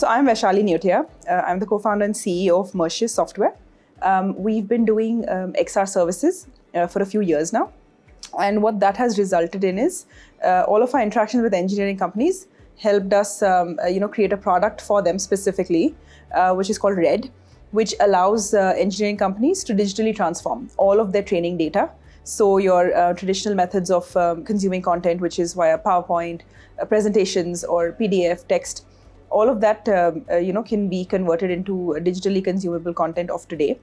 So I'm Vaishali Neotia. I'm the co-founder and CEO of Merxius software. We've been doing XR services for a few years now. And what that has resulted in is all of our interactions with engineering companies helped us create a product for them specifically, which is called RED, which allows engineering companies to digitally transform all of their training data. So your traditional methods of consuming content, which is via PowerPoint, presentations or PDF, text, all of that can be converted into digitally consumable content of today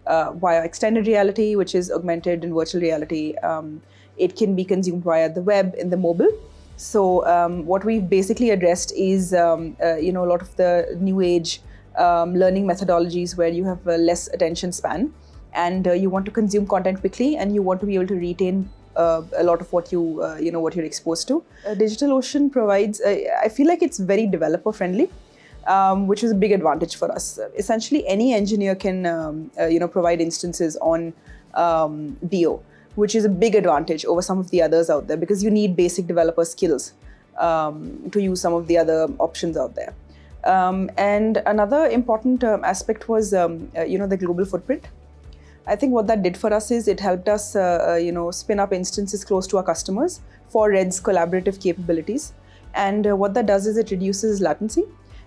via extended reality, which is augmented and virtual reality. It can be consumed via the web and the mobile. So what we've basically addressed is a lot of the new age learning methodologies where you have a less attention span and you want to consume content quickly and you want to be able to retain a lot of what what you're exposed to. DigitalOcean provides, I feel like it's very developer friendly, which is a big advantage for us. Essentially, any engineer can provide instances on DO, which is a big advantage over some of the others out there because you need basic developer skills to use some of the other options out there. And another important aspect was the global footprint. I think what that did for us is it helped us spin up instances close to our customers for RED's collaborative capabilities. And what that does is it reduces latency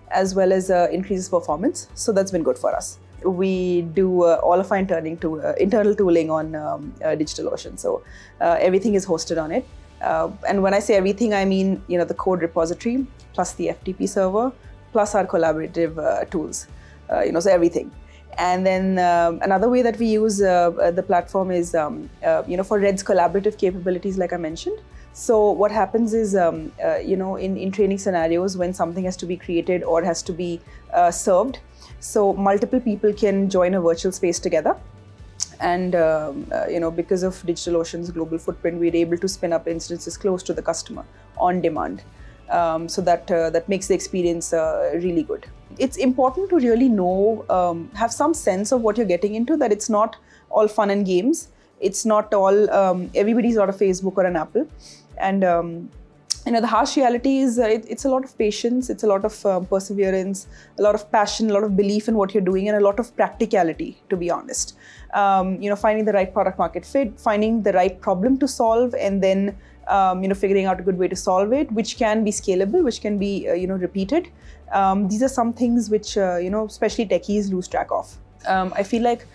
as well as increases performance. So that's been good for us. We do all of our internal tooling on DigitalOcean. So everything is hosted on it. And when I say everything, I mean the code repository plus the FTP server plus our collaborative tools. So everything. And then another way that we use the platform is for RED's collaborative capabilities, like I mentioned. So what happens is in training scenarios when something has to be created or has to be served, so multiple people can join a virtual space together. And because of DigitalOcean's global footprint, we're able to spin up instances close to the customer on demand. So that makes the experience really good. It's important to really know, have some sense of what you're getting into, that it's not all fun and games. It's not all, everybody's not a Facebook or an Apple. And the harsh reality is it's a lot of patience, it's a lot of perseverance, a lot of passion, a lot of belief in what you're doing, and a lot of practicality, to be honest. Finding the right product market fit, finding the right problem to solve, and then figuring out a good way to solve it, which can be scalable, which can be repeated. These are some things which especially techies lose track of. I feel like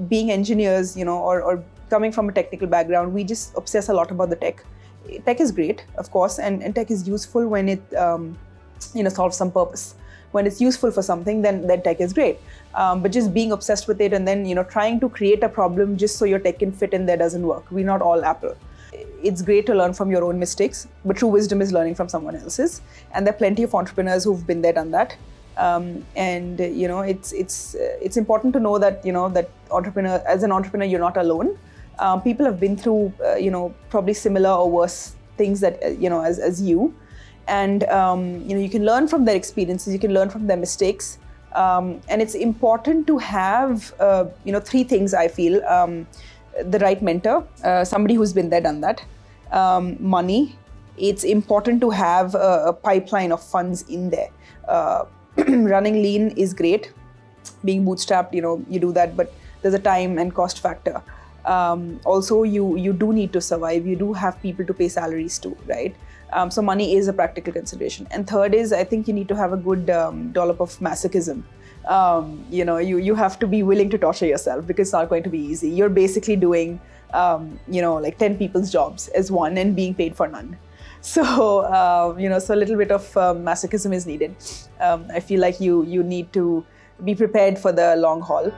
being engineers, or coming from a technical background, we just obsess a lot about the tech. Tech is great, of course, and tech is useful when it solves some purpose. When it's useful for something, then tech is great. But just being obsessed with it and then trying to create a problem just so your tech can fit in there doesn't work. We're not all Apple. It's great to learn from your own mistakes, but true wisdom is learning from someone else's. And there are plenty of entrepreneurs who've been there, done that. It's important to know that that as an entrepreneur, you're not alone. People have been through probably similar or worse things that as you, and you can learn from their experiences. You can learn from their mistakes, and it's important to have three things. I feel. The right mentor, somebody who's been there, done that. Money, it's important to have a pipeline of funds in there. Running lean is great. Being bootstrapped, you do that, but there's a time and cost factor. Also, you do need to survive. You do have people to pay salaries to, right? So money is a practical consideration. And third is, I think you need to have a good dollop of masochism. You have to be willing to torture yourself because it's not going to be easy. You're basically doing, like 10 people's jobs as one and being paid for none. So, so a little bit of masochism is needed. I feel like you need to be prepared for the long haul.